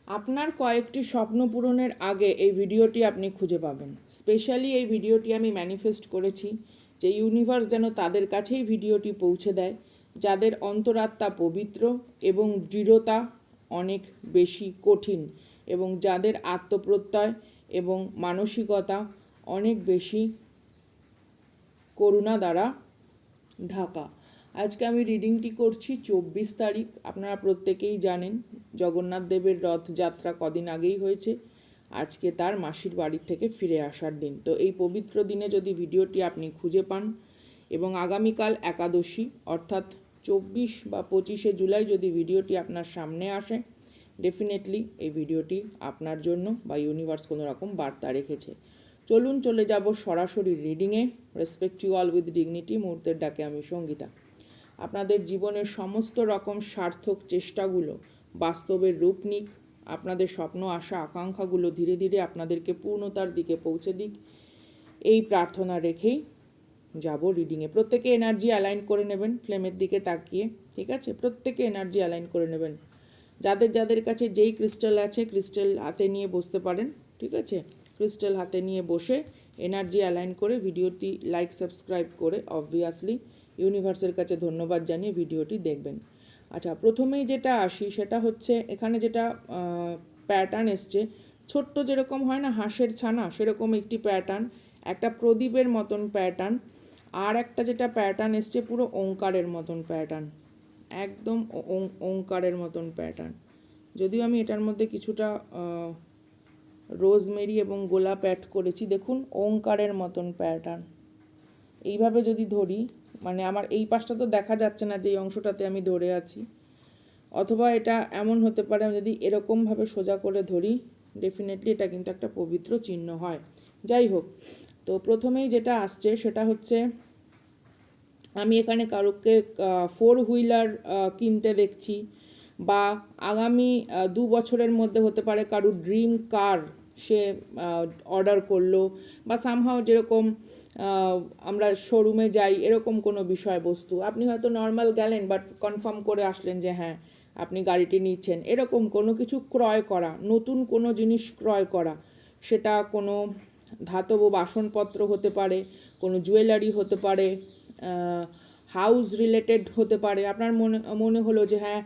আপনার কয়েকটি স্বপ্ন পূরণের আগে এই ভিডিওটি আপনি খুঁজে পাবেন। স্পেশালি এই ভিডিওটি আমি ম্যানিফেস্ট করেছি যে ইউনিভার্স যেন তাদের কাছেই ভিডিওটি পৌঁছে দেয় যাদের অন্তরাত্মা পবিত্র এবং দৃঢ়তা অনেক বেশি কঠিন এবং যাদের আত্মপ্রত্যয় এবং মানসিকতা অনেক বেশি করুণা দ্বারা ঢাকা। আজকে আমি রিডিংটি করছি 24 তারিখ। আপনারা প্রত্যেকেই জানেন জগন্নাথ দেবের রথযাত্রা কদিন আগেই হয়েছে। আজকে তার মাসির বাড়ি থেকে ফিরে আসার দিন। তো এই পবিত্র দিনে যদি ভিডিওটি আপনি খুঁজে পান এবং আগামীকাল একাদশী অর্থাৎ 24 বা 25শে জুলাই যদি ভিডিওটি আপনার সামনে আসে, ডেফিনেটলি এই ভিডিওটি আপনার জন্য বা ইউনিভার্স কোনো রকম বার্তা রেখেছে। চলুন চলে যাব সরাসরি রিডিংয়ে। Respect you all with dignity. মুহূর্তের ডাকে আমি সঙ্গীতা। আপনাদের জীবনের সমস্ত রকম সার্থক চেষ্টাগুলো বাস্তবের রূপ নিক। আপনাদের স্বপ্ন আশা আকাঙ্ক্ষাগুলো ধীরে ধীরে আপনাদেরকে পূর্ণতার দিকে পৌঁছে দিক, এই প্রার্থনা রেখেই যাব রিডিংয়ে। প্রত্যেকে এনার্জি অ্যালাইন করে নেবেন ফ্লেমের দিকে তাকিয়ে, ঠিক আছে? প্রত্যেকে এনার্জি অ্যালাইন করে নেবেন। যাদের যাদের কাছে যেই ক্রিস্টাল আছে ক্রিস্টাল হাতে নিয়ে বসতে পারেন, ঠিক আছে? ক্রিস্টাল হাতে নিয়ে বসে এনার্জি অ্যালাইন করে ভিডিওটি লাইক সাবস্ক্রাইব করে অবভিয়াসলি ইউনিভার্সের কাছে ধন্যবাদ জানিয়ে ভিডিওটি দেখবেন। আচ্ছা, প্রথমেই যেটা আসি সেটা হচ্ছে এখানে যেটা প্যাটার্ন এসছে, ছোট্ট যেরকম হয় না হাঁসের ছানা, সেরকম একটি প্যাটার্ন, একটা প্রদীপের মতন প্যাটার্ন, আর একটা যেটা প্যাটার্ন এসছে পুরো ওঙ্কারের মতন প্যাটার্ন, একদম ওঙ্কারের মতন প্যাটার্ন। যদিও আমি এটার মধ্যে কিছুটা রোজমেরি এবং গোলাপ অ্যাড করেছি। দেখুন ওঙ্কারের মতন প্যাটার্ন। এইভাবে যদি ধরি, মানে আমার এই পাশটা তো দেখা যাচ্ছে না যে অংশটাতে আমি ধরে আছি, অথবা এটা এমন হতে পারে আমি যদি এরকমভাবে সোজা করে ধরি, ডেফিনেটলি এটা কিন্তু একটা পবিত্র চিহ্ন হয়। যাই হোক, তো প্রথমেই যেটা আসছে সেটা হচ্ছে আমি এখানে কারোকে 4 হুইলার কিনতে দেখছি, বা আগামী 2 বছরের মধ্যে হতে পারে কারোর ড্রিম কার সে অর্ডার করলো, বা সামহাও যেরকম আমরা শোরুমে যাই এরকম কোনো বিষয়বস্তু, আপনি হয়তো নর্মাল গেলেন বাট কনফার্ম করে আসলেন যে হ্যাঁ আপনি গাড়িটি নিচ্ছেন, এরকম কোনো কিছু ক্রয় করা, নতুন কোনো জিনিস ক্রয় করা, সেটা কোনো ধাতব বাসনপত্র হতে পারে, কোনো জুয়েলারি হতে পারে, হাউস রিলেটেড হতে পারে। আপনার মনে হলো যে হ্যাঁ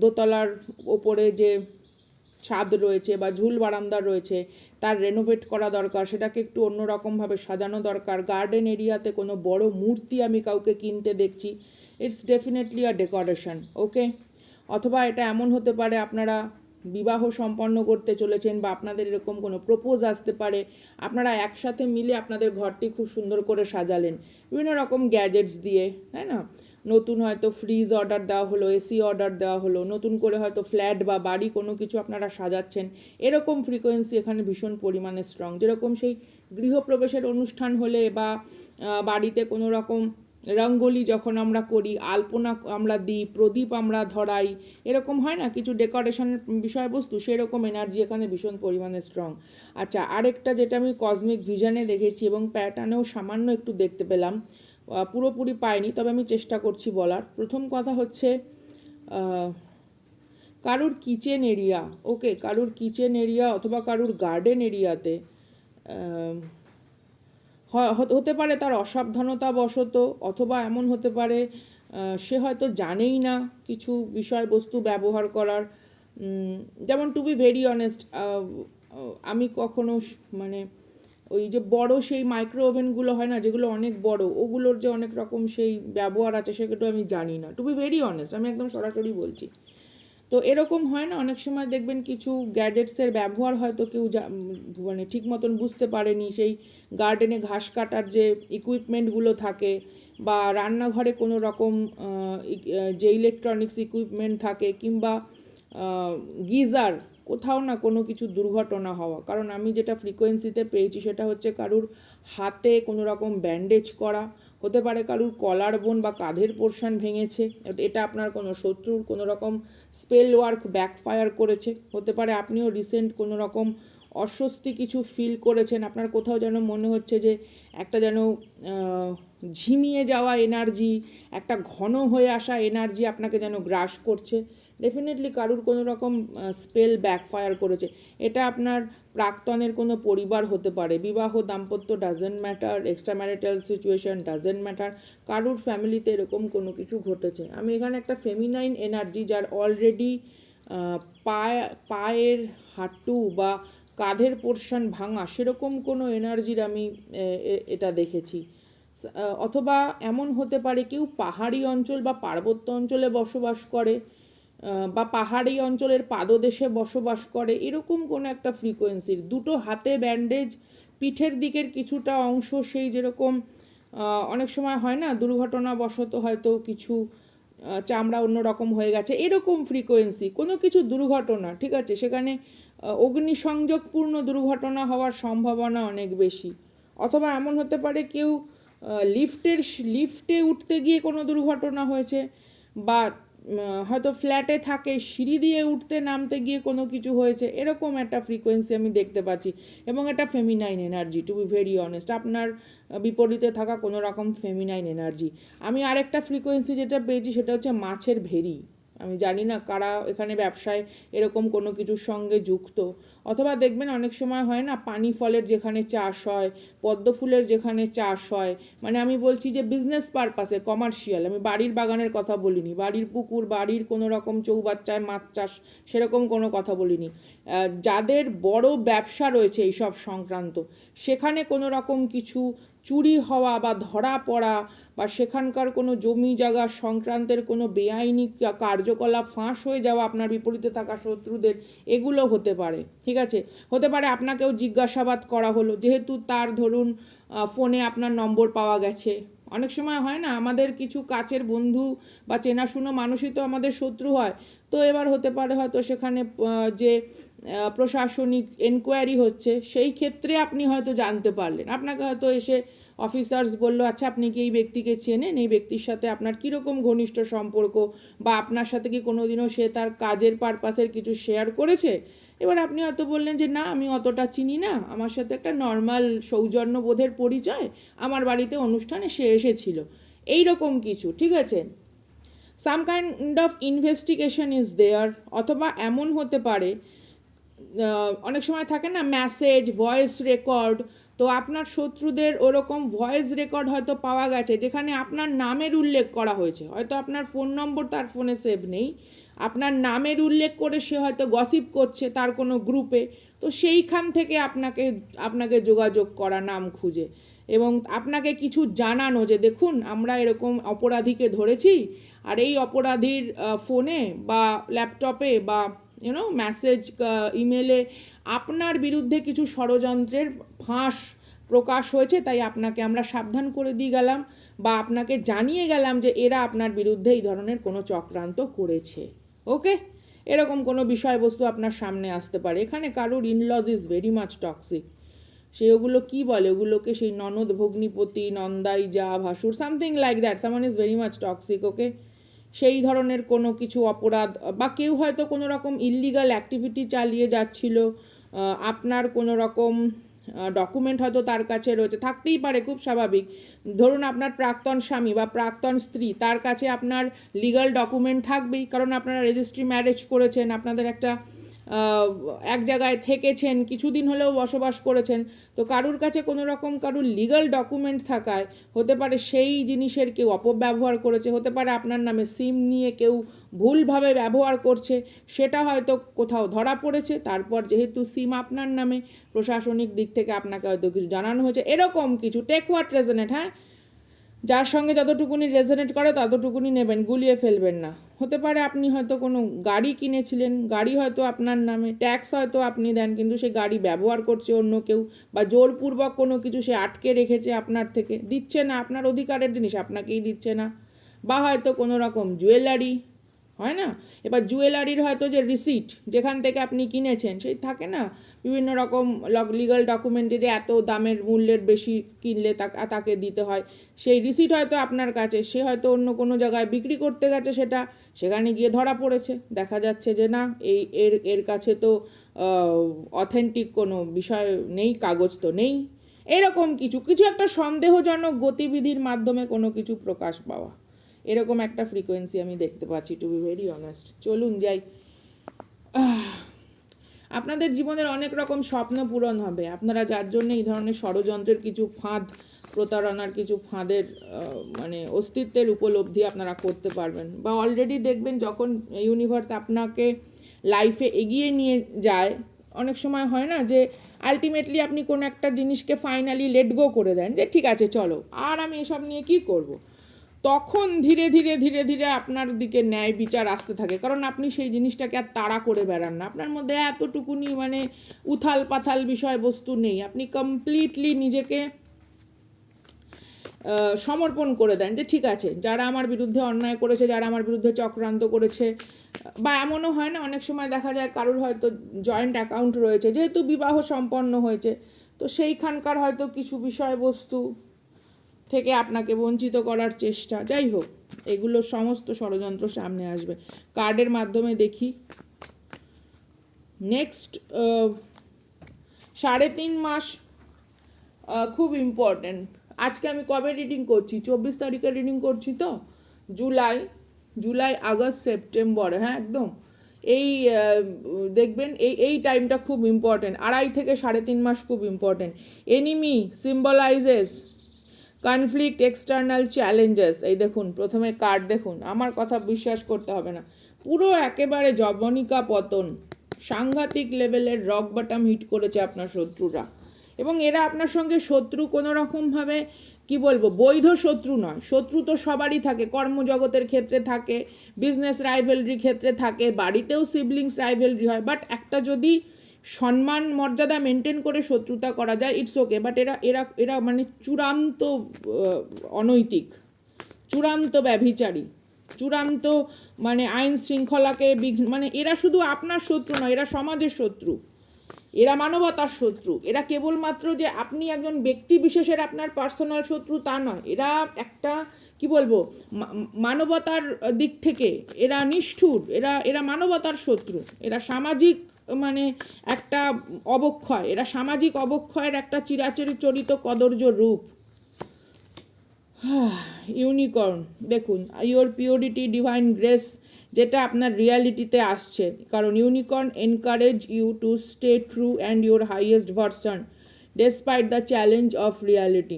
দোতলার ওপরে যে ছাদ রয়েছে বা ঝুল বারান্দা রয়েছে তার রেনোভেট করা দরকার, সেটাকে একটু অন্যরকমভাবে সাজানো দরকার। গার্ডেন এরিয়াতে কোনো বড় মূর্তি আমি কাউকে কিনতে দেখছি, ইটস ডেফিনেটলি আ ডেকোরেশন, ওকে? অথবা এটা এমন হতে পারে আপনারা বিবাহ সম্পন্ন করতে চলেছেন, বা আপনাদের এরকম কোনো প্রপোজ আসতে পারে, আপনারা একসাথে মিলে আপনাদের ঘরটি খুব সুন্দর করে সাজালেন বিভিন্ন রকম গ্যাজেটস দিয়ে, তাই না? নতুন হয়তো ফ্রিজ অর্ডার দেওয়া হলো, এসি অর্ডার দেওয়া হলো, নতুন করে হয়তো ফ্ল্যাট বা বাড়ি কোনো কিছু আপনারা সাজাচ্ছেন, এরকম ফ্রিকোয়েন্সি এখানে ভীষণ পরিমাণে স্ট্রং। যেরকম সেই গৃহপ্রবেশের অনুষ্ঠান হলে বা বাড়িতে কোনো রকম রঙ্গোলি যখন আমরা করি, আলপনা আমরা দিই, প্রদীপ আমরা ধরাই, এরকম হয় না কিছু ডেকোরেশনের বিষয়বস্তু, সেরকম এনার্জি এখানে ভীষণ পরিমাণে স্ট্রং। আচ্ছা, আরেকটা যেটা আমি কসমিক ভিশনে দেখেছি এবং প্যাটার্নেও সামান্য একটু দেখতে পেলাম, পুরোপুরি পাইনি, তবে আমি চেষ্টা করছি বলার। প্রথম কথা হচ্ছে কারুর কিচেন এরিয়া, ওকে, কারুর কিচেন এরিয়া অথবা কারুর গার্ডেন এরিয়াতে হতে পারে তার অসাবধানতা বশত, অথবা এমন হতে পারে সে হয়তো জানেই না কিছু বিষয়বস্তু ব্যবহার করার। যেমন টু বি ভেরি অনেস্ট, আমি কখনো মানে ওই যে বড় সেই মাইক্রো ওভেনগুলো হয় না যেগুলো অনেক বড়, ওগুলোর যে অনেক রকম সেই ব্যবহার আছে সেগুলো আমি জানি না, টু বি ভেরি অনেস্ট, আমি একদম সরাসরি বলছি। তো এরকম হয় না অনেক সময় দেখবেন কিছু গ্যাজেটসের ব্যবহার হয়তো কেউ মানে ঠিক মতন বুঝতে পারেনি, সেই গার্ডেনে ঘাস কাটার যে ইকুইপমেন্টগুলো থাকে, বা রান্নাঘরে কোনো রকম যে ইলেকট্রনিক্স ইকুইপমেন্ট থাকে, কিংবা গিজার, কোথাও না কোনো কিছু দুর্ঘটনা হওয়া। কারণ আমি যেটা ফ্রিকোয়েন্সিতে পেয়েছি সেটা হচ্ছে কারুর হাতে কোনো রকম ব্যান্ডেজ করা, হতে পারে কারুর কলার বোন বা কাঁধের পোর্শন ভেঙেছে, এটা আপনার কোনো শত্রুর কোনো রকম স্পেল ওয়ার্ক ব্যাকফায়ার করেছে, হতে পারে আপনিও রিসেন্ট কোনো রকম অস্বস্তি কিছু ফিল করেছেন, আপনার কোথাও যেন মনে হচ্ছে যে একটা যেন ঝিমিয়ে যাওয়া এনার্জি, একটা ঘন হয়ে আসা এনার্জি আপনাকে যেন গ্রাস করছে, ডেফিনেটলি কারুর কোনো রকম স্পেল ব্যাকফায়ার করেছে। এটা আপনার প্রাক্তনের কোনো পরিবার হতে পারে, বিবাহ দাম্পত্য doesn't matter, extra marital situation doesn't matter, কারুর ফ্যামিলিতে এরকম কোনো কিছু ঘটেছে। আমি এখানে একটা ফেমিনাইন এনার্জি, যার অলরেডি পায়ের হাঁটু বা কাঁধের পোর্শন ভাঙা, সেরকম কোনো এনার্জির আমি এটা দেখেছি। অথবা এমন হতে পারে কেউ পাহাড়ি অঞ্চল বা পার্বত্য অঞ্চলে বসবাস করে, বা পাহাড়ি অঞ্চলের পাদদেশে বসবাস করে, এরকম কোনো একটা ফ্রিকোয়েন্সির। দুটো হাতে ব্যান্ডেজ, পিঠের দিকের কিছুটা অংশ সেই যেরকম অনেক সময় হয় না দুর্ঘটনাবশত হয়তো কিছু চামড়া অন্যরকম হয়ে গেছে, এরকম ফ্রিকোয়েন্সি কোনো কিছু দুর্ঘটনা, ঠিক আছে, সেখানে অগ্নিসংযোগপূর্ণ দুর্ঘটনা হওয়ার সম্ভাবনা অনেক বেশি। অথবা এমন হতে পারে কেউ লিফটে উঠতে গিয়ে কোনো দুর্ঘটনা হয়েছে, বা হয়তো ফ্ল্যাটে থাকে সিঁড়ি দিয়ে উঠতে নামতে গিয়ে কোনো কিছু হয়েছে, এরকম একটা ফ্রিকোয়েন্সি আমি দেখতে পাচ্ছি। এবং এটা feminine energy, to be very honest, আপনার বিপরীতে থাকা কোনো রকম ফেমিনাইন এনার্জি। আমি আরেকটা ফ্রিকোয়েন্সি যেটা পেয়েছি সেটা হচ্ছে মাছের ভেরি। আমি জানি না কারা এখানে ব্যবসায় এরকম কোনো কিছুর সঙ্গে যুক্ত। অথবা দেখবেন অনেক সময় হয় না পানি ফলের যেখানে চাষ হয়, পদ্ম ফুলের যেখানে চাষ হয়, মানে আমি বলছি যে বিজনেস পারপাসে, কমার্শিয়াল, আমি বাড়ির বাগানের কথা বলিনি, বাড়ির পুকুর, বাড়ির কোনো রকম চৌবাচ্চায় মাছ চাষ, সেরকম কোনো কথা বলিনি। যাদের বড় ব্যবসা রয়েছে এইসব সংক্রান্ত, সেখানে কোনো রকম কিছু চুরি হওয়া বা ধরা পড়া, বা সেখানকার কোনো জমি জায়গা সংক্রান্তের কোনো বেআইনি কার্যকলাপ ফাঁস হয়ে যাওয়া আপনার বিপরীতে থাকা শত্রুদের, এগুলো হতে পারে। ঠিক আছে, হতে পারে আপনাকেও জিজ্ঞাসাবাদ করা হলো, যেহেতু তার ধরুন ফোনে আপনার নম্বর পাওয়া গেছে। অনেক সময় হয় না আমাদের কিছু কাছের বন্ধু বা চেনাশুনো মানুষই তো আমাদের শত্রু হয়। তো এবার হতে পারে হয়তো সেখানে যে প্রশাসনিক এনকোয়ারি হচ্ছে, সেই ক্ষেত্রে আপনি হয়তো জানতে পারলেন, আপনাকে হয়তো এসে অফিসার্স বললো, আচ্ছা আপনি কি এই ব্যক্তিকে চেনেন, এই ব্যক্তির সাথে আপনার কীরকম ঘনিষ্ঠ সম্পর্ক, বা আপনার সাথে কি কোনোদিনও সে তার কাজের পারপাসের কিছু শেয়ার করেছে। এবার আপনি হয়তো বললেন যে না, আমি অতটা চিনি না, আমার সাথে একটা নর্মাল সৌজন্যবোধের পরিচয়, আমার বাড়িতে অনুষ্ঠানে সে এসেছিল, এই রকম কিছু। ঠিক আছে, some kind of investigation is there. অথবা এমন হতে পারে অনেক সময় থাকে না মেসেজ, ভয়েস রেকর্ড, তো আপনার শত্রুদের ওরকম ভয়েস রেকর্ড হয়তো পাওয়া গেছে যেখানে আপনার নামের উল্লেখ করা হয়েছে, হয়তো আপনার ফোন নম্বর তার ফোনে সেভ নেই, আপনার নামের উল্লেখ করে সে হয়তো গসিপ করছে তার কোনো গ্রুপে, তো সেইখান থেকে আপনাকে যোগাযোগ করা নাম খুঁজে, এবং আপনাকে কিছু জানানো যে দেখুন আমরা এরকম অপরাধীকে ধরেছি, আর এই অপরাধীর ফোনে বা ল্যাপটপে বা মেসেজ ইমেলে আপনার বিরুদ্ধে কিছু ষড়যন্ত্রের ফাঁস প্রকাশ হয়েছে, তাই আপনাকে আমরা সাবধান করে দিয়ে গেলাম, বা আপনাকে জানিয়ে গেলাম যে এরা আপনার বিরুদ্ধে এই ধরনের কোনো চক্রান্ত করেছে। ওকে, এরকম কোনো বিষয়বস্তু আপনার সামনে আসতে পারে। এখানে কারোর in laws is very much toxic, সে ওগুলো কী বলে, ওগুলোকে সেই ননদ, ভগ্নিপতি, নন্দাই, যা, ভাসুর, সামথিং লাইক দ্যাট, সামান ইজ ভেরি মাচ টক্সিক। ওকে, সেই ধরনের কোনো কিছু অপরাধ, বা কেউ হয়তো কোনো রকম ইললিগাল অ্যাক্টিভিটি চালিয়ে যাচ্ছিল, আপনার কোনো রকম ডকুমেন্ট হয়তো তার কাছে রয়েছে, থাকতেই পারে, খুব স্বাভাবিক। ধরুন আপনার প্রাক্তন স্বামী বা প্রাক্তন স্ত্রী, তার কাছে আপনার লিগাল ডকুমেন্ট থাকবেই, কারণ আপনারা রেজিস্ট্রি ম্যারেজ করেছেন, আপনাদের একটা এক জায়গায় থেকেছেন, কিছুদিন হলেও বসবাস করেছেন, তো কারুর কাছে কোনো রকম কারুর লিগাল ডকুমেন্ট থাকায় হতে পারে সেই জিনিসের কেউ অপব্যবহার করেছে, হতে পারে আপনার নামে সিম নিয়ে কেউ ভুলভাবে ব্যবহার করছে, সেটা হয়তো কোথাও ধরা পড়েছে, তারপর যেহেতু সিম আপনার নামে, প্রশাসনিক দিক থেকে আপনাকে হয়তো কিছু জানানো হয়েছে, এরকম কিছু। টেক হোয়াট রেজনেট, হ্যাঁ, যার সঙ্গে যতটুকুনি রেজনেট করে ততটুকুনি নেবেন, গুলিয়ে ফেলবেন না। হতে পারে আপনি হয়তো কোনো গাড়ি কিনেছিলেন, গাড়ি হয়তো আপনার নামে, ট্যাক্স হয়তো আপনি দেন, কিন্তু সে গাড়ি ব্যবহার করছে অন্য কেউ, বা জোরপূর্বক কোনো কিছু সে আটকে রেখেছে আপনার থেকে, দিচ্ছে না, আপনার অধিকারের জিনিস আপনাকেই দিচ্ছে না। বা হয়তো কোনো রকম জুয়েলারি হয় না, এবার জুয়েলারির হয়তো যে রিসিট যেখান থেকে আপনি কিনেছেন, সেই থাকে না বিভিন্ন রকম লিগাল ডকুমেন্টে যে এত দামের মূল্যের বেশি কিনলে তাকে দিতে হয়, সেই রিসিট হয়তো আপনার কাছে, সে হয়তো অন্য কোনো জায়গায় বিক্রি করতে গেছে, সেটা সেখানে গিয়ে ধরা পড়েছে, দেখা যাচ্ছে যে না, এর কাছে তো অথেন্টিক কোনো বিষয় নেই, কাগজ তো নেই, এরকম কিছু একটা সন্দেহজনক গতিবিধির মাধ্যমে কোনো কিছু প্রকাশ পাওয়া, এরকম একটা ফ্রিকোয়েন্সি আমি দেখতে পাচ্ছি, টু বি ভেরি অনেস্ট। চলুন যাই। আপনাদের জীবনের অনেক রকম স্বপ্ন পূরণ হবে, আপনারা যার জন্য এই ধরনের ষড়যন্ত্রের কিছু ফাঁদ, প্রতারণার কিছু ফাঁদের মানে অস্তিত্বের উপলব্ধি আপনারা করতে পারবেন, বা অলরেডি দেখবেন যখন ইউনিভার্স আপনাকে লাইফে এগিয়ে নিয়ে যায়, অনেক সময় হয় না যে আলটিমেটলি আপনি কোনো একটা জিনিসকে ফাইনালি লেট গো করে দেন, যে ঠিক আছে চলো আর আমি এসব নিয়ে কি করব। তখন ধীরে ধীরে ধীরে ধীরে আপনার দিকে ন্যায় বিচার আসতে থাকে, কারণ আপনি সেই জিনিসটাকে আর তাড়া করে বেড়ান না, আপনার মধ্যে এতটুকুনি মানে উথাল পাথাল বিষয়বস্তু নেই, আপনি কমপ্লিটলি নিজেকে সমর্পণ করে দেন যে ঠিক আছে, যারা আমার বিরুদ্ধে অন্যায় করেছে, যারা আমার বিরুদ্ধে চক্রান্ত করেছে, বা এমনও হয় না অনেক সময় দেখা যায় কারোর হয়তো জয়েন্ট অ্যাকাউন্ট রয়েছে, যেহেতু বিবাহ সম্পন্ন হয়েছে, তো সেইখানকার হয়তো কিছু বিষয়বস্তু থেকে আপনাকে বঞ্চিত করার চেষ্টা, যাই হোক এগুলো সমস্ত ষড়যন্ত্র সামনে আসবে। কার্ডের মাধ্যমে দেখি নেক্সট 3.5 মাস খুব ইম্পর্টেন্ট। আজকে আমি কবে রিডিং করছি? 24 তারিখে রিডিং করছি, তো জুলাই আগস্ট সেপ্টেম্বর, হ্যাঁ একদম এই দেখবেন এই টাইমটা খুব ইম্পর্টেন্ট। 2.5 থেকে 3.5 মাস খুব important. Enemy symbolises conflict, external challenges. এই দেখুন প্রথমে কার্ড দেখুন, আমার কথা বিশ্বাস করতে হবে না, পুরো একেবারে জবনিকা পতন, সাংঘাতিক লেভেলের রক বটম হিট করেছে আপনার শত্রুরা, এবং এরা আপনার সঙ্গে শত্রু কোনো রকমভাবে কি বলবো, বৈধ শত্রু নয়। শত্রু তো সবারই থাকে, কর্মজগতের ক্ষেত্রে থাকে, বিজনেস রাইভেলরি ক্ষেত্রে থাকে, বাড়িতেও সিবলিংস রাইভেলরি হয়, বাট একটা যদি সম্মান মর্যাদা মেনটেন করে শত্রুতা করা যায়, ইটস ওকে। বাট এরা এরা এরা মানে চূড়ান্ত অনৈতিক, চূড়ান্ত ব্যভিচারী, চূড়ান্ত মানে আইন শৃঙ্খলাকে মানে এরা শুধু আপনার শত্রু নয়, এরা সমাজের শত্রু, এরা মানবতার শত্রু। এরা কেবলমাত্র যে আপনি একজন ব্যক্তি বিশেষের আপনার পার্সোনাল শত্রু তা নয়, এরা একটা কি বলবো মানবতার দিক থেকে এরা নিষ্ঠুর, এরা মানবতার শত্রু, এরা সামাজিক মানে একটা অবক্ষয়, এরা সামাজিক অবক্ষয়ের একটা চিরাচরিত কদর্য রূপ। ইউনিকর্ন দেখুন, ইওর পিওরিটি ডিভাইন গ্রেস, যেটা আপনার রিয়ালিটিতে আসছে, কারণ unicorn encourage you to stay true and your highest version despite the challenge of reality,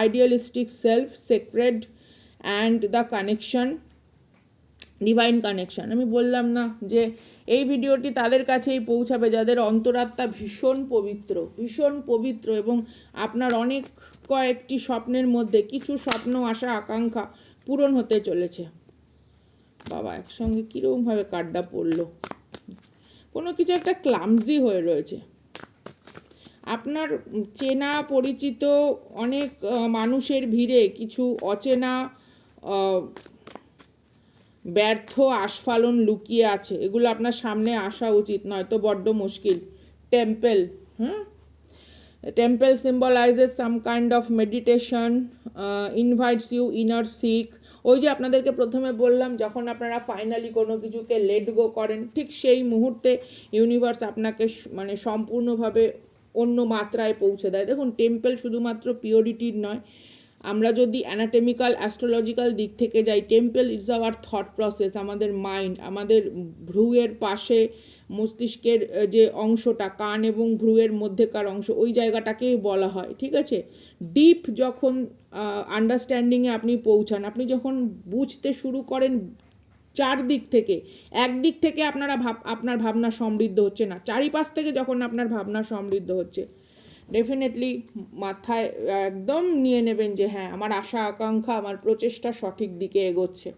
idealistic self, sacred and the connection, divine connection. আমি বললাম না যে এই ভিডিওটি তাদের কাছেই পৌঁছাবে যাদের অন্তরাত্মা ভীষণ পবিত্র, এবং আপনার অনেক কয়েকটি স্বপ্নের মধ্যে কিছু স্বপ্ন, আশা, আকাঙ্ক্ষা পূরণ হতে চলেছে। বাবা একসঙ্গে কীরকমভাবে কার্ডটা পড়লো, কোনো কিছু একটা ক্লামজি হয়ে রয়েছে। আপনার চেনা পরিচিত অনেক মানুষের ভিড়ে কিছু অচেনা ব্যর্থ আস্ফালন লুকিয়ে আছে, এগুলো আপনার সামনে আসা উচিত, নয়তো বড্ড মুশকিল। Temple symbolises some kind of meditation, invites you inner seek. ওই যে আপনাদেরকে প্রথমে বললাম, যখন আপনারা ফাইনালি কোনো কিছুকে লেট গো করেন, ঠিক সেই মুহূর্তে ইউনিভার্স আপনাকে মানে সম্পূর্ণভাবে অন্য মাত্রায় পৌঁছে দেয়। দেখুন টেম্পল শুধুমাত্র পিওরিটির নয়, আমরা যদি অ্যানাটমিক্যাল অ্যাস্ট্রোলজিক্যাল দিক থেকে যাই, temple is our thought process, আমাদের মাইন্ড, আমাদের ভ্রুয়ের পাশে মস্তিষ্কের যে অংশটা, কান এবং ভ্রুয়ের মধ্যেকার অংশ, ওই জায়গাটাকেই বলা হয়, ঠিক আছে। ডিপ যখন আন্ডারস্ট্যান্ডিংয়ে আপনি পৌঁছান, আপনি যখন বুঝতে শুরু করেন চারদিক থেকে, একদিক থেকে আপনার ভাবনা সমৃদ্ধ হচ্ছে না, চারিপাশ থেকে যখন আপনার ভাবনা সমৃদ্ধ হচ্ছে, ডেফিনেটলি মাথায় একদম নিয়ে নেবেন যে হ্যাঁ আমার আশা আকাঙ্ক্ষা, আমার প্রচেষ্টা সঠিক দিকে এগোচ্ছে।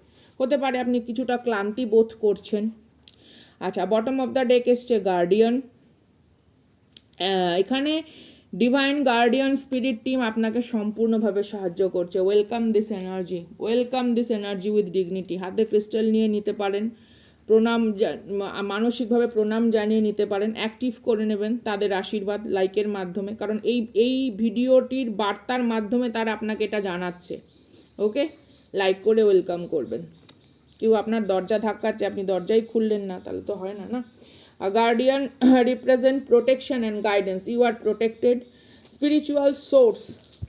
হতে পারে আপনি কিছুটা ক্লান্তি বোধ করছেন। আচ্ছা, বটম অফ দ্য ডেক এসছে গার্ডিয়ান। এখানে ডিভাইন গার্ডিয়ান স্পিরিট টিম আপনাকে সম্পূর্ণভাবে সাহায্য করছে। Welcome this energy with dignity. হাতে ক্রিস্টাল নিয়ে নিতে পারেন, প্রণাম, মানসিকভাবে প্রণাম জানিয়ে নিতে পারেন, অ্যাক্টিভ করে নেবেন তাদের আশীর্বাদ লাইকের মাধ্যমে, কারণ এই ভিডিওটির বার্তার মাধ্যমে তারা আপনাকে এটা জানাচ্ছে। ওকে, লাইক করে ওয়েলকাম করবেন। কেউ আপনার দরজা ধাক্কাচ্ছে, আপনি দরজাই খুললেন না, তাহলে তো হয় না। A guardian represent protection and guidance. You are protected. Spiritual source,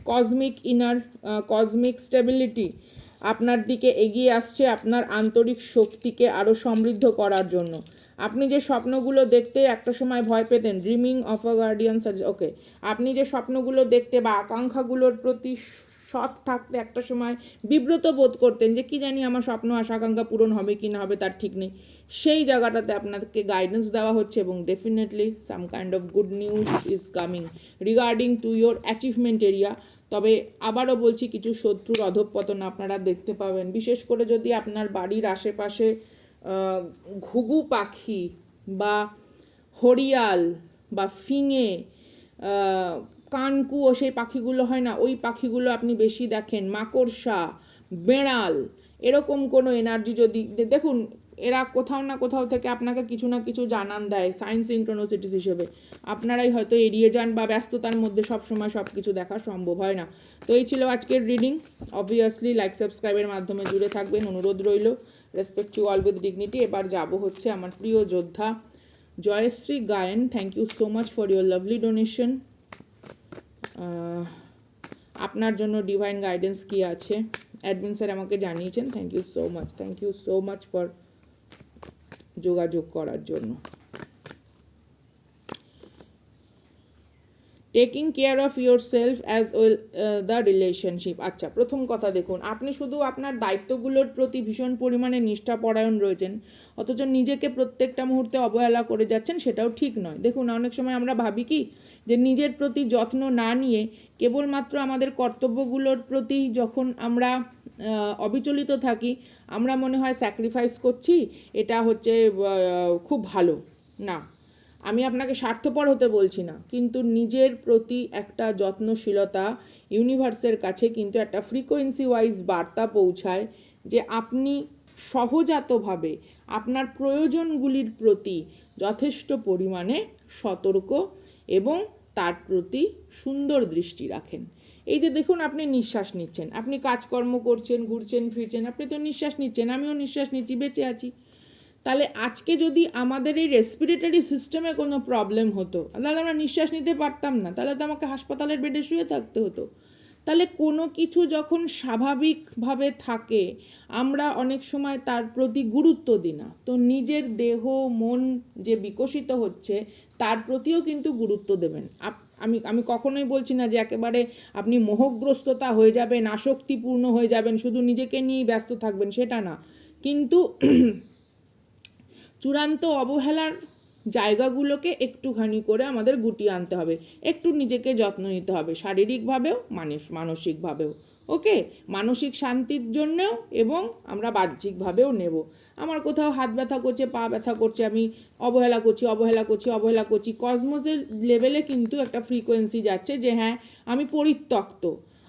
cosmic inner, cosmic stability. আপনার দিকে এগিয়ে আসছে আপনার আন্তরিক শক্তিকে আরও সমৃদ্ধ করার জন্য। আপনি যে স্বপ্নগুলো দেখতে একটা সময় ভয় পেতেন, ড্রিমিং অফ আ গার্ডিয়ান, ওকে, আপনি যে স্বপ্নগুলো দেখতে বা আকাঙ্ক্ষাগুলোর প্রতি সৎ থাকতে একটা সময় বিব্রত বোধ করতেন যে কি জানি আমার স্বপ্ন আশা আকাঙ্ক্ষা পূরণ হবে কি না হবে তার ঠিক নেই, সেই জায়গাটাতে আপনাকে গাইডেন্স দেওয়া হচ্ছে এবং definitely some kind of good news is coming regarding to your achievement area. তবে আবারও বলছি, কিছু শত্রুর অধঃপতন আপনারা দেখতে পাবেন, বিশেষ করে যদি আপনার বাড়ির আশেপাশে ঘুঘু পাখি বা হরিয়াল বা ফিঙে, কানকুয়ো সেই পাখিগুলো হয় না, ওই পাখিগুলো আপনি বেশি দেখেন, মাকড়সা, বেড়াল, এরকম কোনো এনার্জি যদি দেখুন, এরা কোথাও না কোথাও থেকে আপনাকে কিছু না কিছু জানান দেয় সায়েন্স সিনক্রোনোসিটিস হিসেবে। আপনারাই হয়তো এড়িয়ে যান বা ব্যস্ততার মধ্যে সবসময় সব কিছু দেখা সম্ভব হয় না। তো এই ছিল আজকের রিডিং। অবভিয়াসলি লাইক সাবস্ক্রাইবের মাধ্যমে জুড়ে থাকবেন, অনুরোধ রইল। Respect you all with dignity. এবার যাব হচ্ছে আমার প্রিয় যোদ্ধা Joyshree Gayen. Thank you so much for your lovely donation. আপনার জন্য ডিভাইন গাইডেন্স কি আছে অ্যাডমিন স্যার আমাকে জানিয়েছেন। Thank you so much for যোগাযোগ করার জন্য। Taking care of yourself as well the relationship. আচ্ছা, প্রথম কথা দেখুন, আপনি শুধু আপনার দায়িত্বগুলোর প্রতি ভীষণ পরিমাণে নিষ্ঠাপরায়ণ রয়েছেন, অথচ নিজেকে প্রত্যেকটা মুহূর্তে অবহেলা করে যাচ্ছেন, সেটাও ঠিক নয়। দেখুন, অনেক সময় আমরা ভাবি কি যে নিজের প্রতি যত্ন না নিয়ে কেবলমাত্র আমাদের কর্তব্যগুলোর প্রতি যখন আমরা অবিচলিত থাকি, আমরা মনে হয় স্যাক্রিফাইস করছি, এটা হচ্ছে খুব ভালো না। আমি আপনাকে স্বার্থপর হতে বলছি না, কিন্তু নিজের প্রতি একটা যত্নশীলতা ইউনিভার্সের কাছে কিন্তু একটা ফ্রিকোয়েন্সি ওয়াইজ বার্তা পৌঁছায় যে আপনি সহজাতভাবে আপনার প্রয়োজনগুলির প্রতি যথেষ্ট পরিমাণে সতর্ক এবং তার প্রতি সুন্দর দৃষ্টি রাখেন। এই যে দেখুন, আপনি নিঃশ্বাস নিচ্ছেন, আপনি কাজকর্ম করছেন, ঘুরছেন ফিরছেন, আপনি তো নিঃশ্বাস নিচ্ছেন, আমিও নিঃশ্বাস নিচ্ছি, বেঁচে আছি। তাহলে আজকে যদি আমাদের এই রেসপিরেটরি সিস্টেমে কোনো প্রবলেম হতো, তাহলে আমরা নিঃশ্বাস নিতে পারতাম না, তাহলে তো আমাকে হাসপাতালের বেডে শুয়ে থাকতে হতো। তাহলে কোনো কিছু যখন স্বাভাবিকভাবে থাকে, আমরা অনেক সময় তার প্রতি গুরুত্ব দিই না। তো নিজের দেহ মন যে বিকশিত হচ্ছে তার প্রতিও কিন্তু গুরুত্ব দেবেন। আমি কখনোই বলছি না যে একেবারে আপনি মোহগ্রস্ততা হয়ে যাবেন, আসক্তিপূর্ণ হয়ে যাবেন, শুধু নিজেকে নিয়েই ব্যস্ত থাকবেন, সেটা না। কিন্তু চূড়ান্ত অবহেলার জায়গাগুলোকে একটুখানি করে আমাদের গুটিয়ে আনতে হবে, একটু নিজেকে যত্ন নিতে হবে, শারীরিকভাবেও মানসিকভাবেও। ওকে, মানসিক শান্তির জন্যেও এবং আমরা বাহ্যিকভাবেও নেব। আমার কোথাও হাত ব্যথা করছে, পা ব্যথা করছে, আমি অবহেলা করছি, কসমোসের লেভেলে কিন্তু একটা ফ্রিকোয়েন্সি যাচ্ছে যে হ্যাঁ আমি পরিত্যক্ত,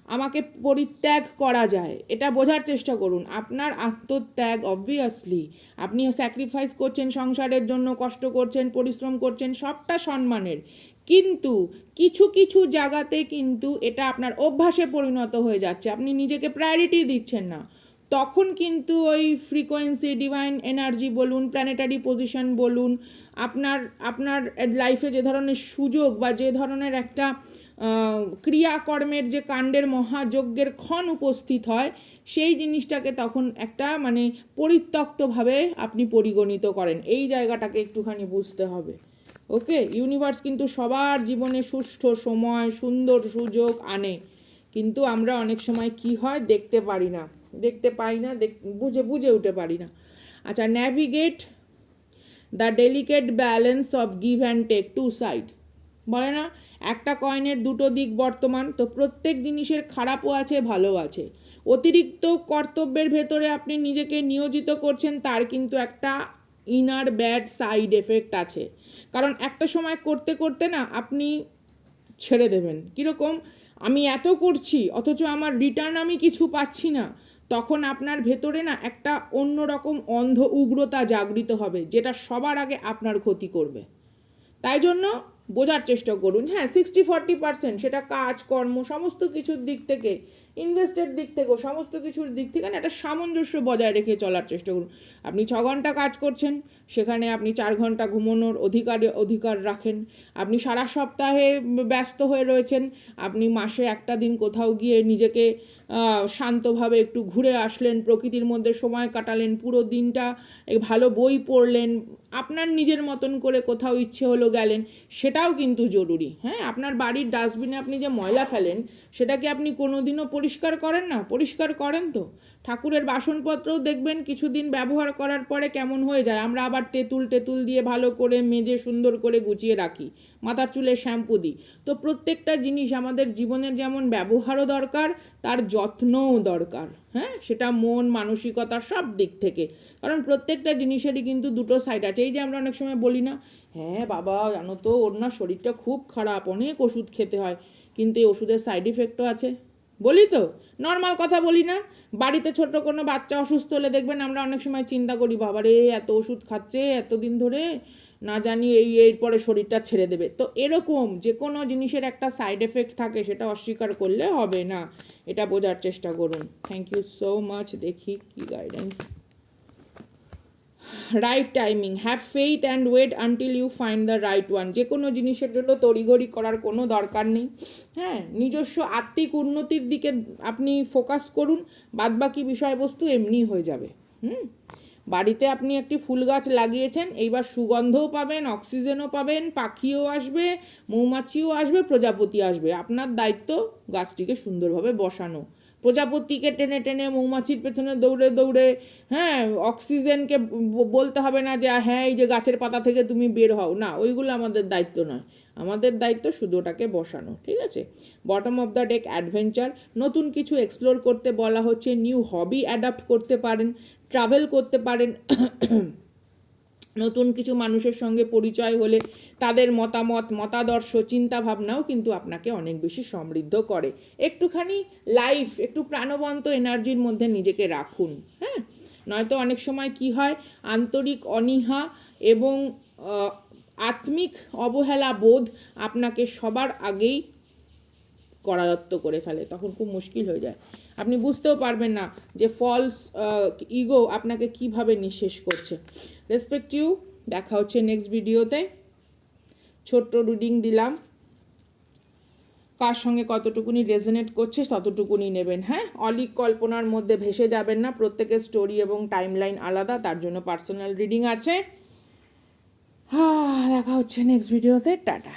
আমাকে পরিত্যাগ করা যায়। এটা বোঝার চেষ্টা করুন। আপনার আত্মত্যাগ, অবভিয়াসলি আপনি স্যাক্রিফাইস করছেন সংসারের জন্য, কষ্ট করছেন, পরিশ্রম করছেন, সবটা সম্মানের, কিন্তু কিছু কিছু জায়গাতে কিন্তু এটা আপনার অভ্যাসে পরিণত হয়ে যাচ্ছে, আপনি নিজেকে প্রায়োরিটি দিচ্ছেন না। তখন কিন্তু ওই ফ্রিকোয়েন্সি, ডিভাইন এনার্জি বলুন, প্ল্যানেটারি পজিশন বলুন, আপনার লাইফে যে ধরনের সুযোগ বা যে ধরনের একটা ক্রিয়াকর্মের যে কাণ্ডের মহাযজ্ঞের ক্ষণ উপস্থিত হয়, সেই জিনিসটাকে তখন একটা মানে পরিত্যক্তভাবে আপনি পরিগণিত করেন। এই জায়গাটাকে একটুখানি বুঝতে হবে। ওকে, ইউনিভার্স কিন্তু সবার জীবনে সুষ্ঠু সময়, সুন্দর সুযোগ আনে, কিন্তু আমরা অনেক সময় কি হয় দেখতে পাই না, বুঝে উঠতে পারি না। আচ্ছা, navigate the delicate balance of give and take, two side বলে না, একটা কয়েনের দুটো দিক বর্তমান। তো প্রত্যেক জিনিসের খারাপও আছে, ভালো আছে। অতিরিক্ত কর্তব্যের ভেতরে আপনি নিজেকে নিয়োজিত করছেন, তার কিন্তু একটা ইনার ব্যাড সাইড এফেক্ট আছে। কারণ একটা সময় করতে করতে না আপনি ছেড়ে দেবেন, কীরকম আমি এত করছি অথচ আমার রিটার্ন আমি কিছু পাচ্ছি না, তখন আপনার ভেতরে না একটা অন্যরকম অন্ধ উগ্রতা জাগৃত হবে, যেটা সবার আগে আপনার ক্ষতি করবে। তাই জন্য বোঝার চেষ্টা করুন, হ্যাঁ 60-40% সেটা কাজ কর্ম সমস্ত কিছুর দিক থেকে ইনভেস্টের দিক থেকেও সমস্ত কিছুর দিক থেকে না একটা সামঞ্জস্য বজায় রেখে চলার চেষ্টা করুন। আপনি 6 ঘন্টা কাজ করছেন, সেখানে আপনি 4 ঘন্টা ঘুমানোর অধিকার রাখেন। আপনি সারা সপ্তাহে ব্যস্ত হয়ে রয়েছেন, আপনি মাসে একটা দিন কোথাও গিয়ে নিজেকে শান্তভাবে একটু ঘুরে আসলেন, প্রকৃতির মধ্যে সময় কাটালেন, পুরো দিনটা ভালো বই পড়লেন, আপনার নিজের মতন করে কোথাও ইচ্ছে হলো গেলেন, সেটাও কিন্তু জরুরি। হ্যাঁ, আপনার বাড়ির ডাস্টবিনে আপনি যে ময়লা ফেলেন সেটা কি আপনি কোনোদিনও পরিষ্কার করেন না? পরিষ্কার করেন তো। ঠাকুরের বাসনপত্রও দেখবেন কিছুদিন ব্যবহার করার পরে কেমন হয়ে যায়, আমরা আবার তেঁতুল দিয়ে ভালো করে মেজে সুন্দর করে গুছিয়ে রাখি, মাথার চুলে শ্যাম্পু দিই। তো প্রত্যেকটা জিনিস আমাদের জীবনের যেমন ব্যবহারও দরকার, তার যত্নও দরকার। হ্যাঁ, সেটা মন, মানসিকতা সব দিক থেকে। কারণ প্রত্যেকটা জিনিসেরই কিন্তু দুটো সাইড আছে। এই যে আমরা অনেক সময় বলি না, হ্যাঁ বাবা জানো তো ওর না শরীরটা খুব খারাপ, অনেক ওষুধ খেতে হয়, কিন্তু এই ওষুধের সাইড ইফেক্টও আছে, বলি তো। নর্মাল কথা বলি না, বাড়িতে ছোট কোনো বাচ্চা অসুস্থ হলে দেখবেন আমরা অনেক সময় চিন্তা করি, বাবা রে এত ওষুধ খাচ্ছে এতদিন ধরে, না জানি এরপরে শরীরটা ছেড়ে দেবে। তো এরকম যে কোনো জিনিসের একটা সাইড এফেক্ট থাকে, সেটা অস্বীকার করলে হবে না, এটা বোঝার চেষ্টা করুন। Thank you so much. দেখি কি guidance. Right timing, have faith and wait until you find the right one. যে কোনো জিনিসের জন্য তড়িঘড়ি করার কোনো দরকার নেই। হ্যাঁ, নিজস্ব আত্মিক উন্নতির দিকে আপনি ফোকাস করুন, বাদবাকি বিষয়বস্তু এমনি হয়ে যাবে। বাড়িতে আপনি একটি ফুল গাছ লাগিয়েছেন, এইবার সুগন্ধও পাবেন, অক্সিজেনও পাবেন, পাখিও আসবে, মৌমাছিও আসবে, প্রজাপতি আসবে। আপনার দায়িত্ব গাছটিকে সুন্দরভাবে বসানো। প্রজাপতিকে টেনে টেনে মৌমাছির পেছনে দৌড়ে দৌড়ে, হ্যাঁ, অক্সিজেনকে বলতে হবে না যে হ্যাঁ এই যে গাছের পাতা থেকে তুমি বের হও, না, ওইগুলো আমাদের দায়িত্ব নয়। আমাদের দায়িত্ব শুধু ওটাকে বসানো, ঠিক আছে? Bottom of the deck adventure, নতুন কিছু এক্সপ্লোর করতে বলা হচ্ছে, নিউ হবি অ্যাডাপ্ট করতে পারেন, ট্রাভেল করতে পারেন, নতুন কিছু মানুষের সঙ্গে পরিচয় হলে তাদের মতামত, মতাদর্শ, চিন্তাভাবনাও কিন্তু আপনাকে অনেক বেশি সমৃদ্ধ করে। একটুখানি লাইফ, একটু প্রাণবন্ত এনার্জির মধ্যে নিজেকে রাখুন। হ্যাঁ, নয়তো অনেক সময় কি হয়, আন্তরিক অনীহা এবং আত্মিক অবহেলা বোধ আপনাকে সবার আগেই করায়ত্ত করে ফেলে, তখন খুব মুশকিল হয়ে যায়। আপনি বুঝতেও পারবেন না যে ফলস ইগো আপনাকে কিভাবে নিঃশেষ করছে। রেসপেক্ট ইউ, দেখা হচ্ছে নেক্সট ভিডিওতে। ছোট্ট রিডিং দিলাম, কার সঙ্গে কতটুকুনি রেজোনেট করছে ততটুকুনি নেবেন। হ্যাঁ, অলিক কল্পনার মধ্যে ভেসে যাবেন না, প্রত্যেকের স্টোরি এবং টাইমলাইন আলাদা, তার জন্য পার্সোনাল রিডিং আছে। দেখা হচ্ছে নেক্সট ভিডিওতে। টাটা।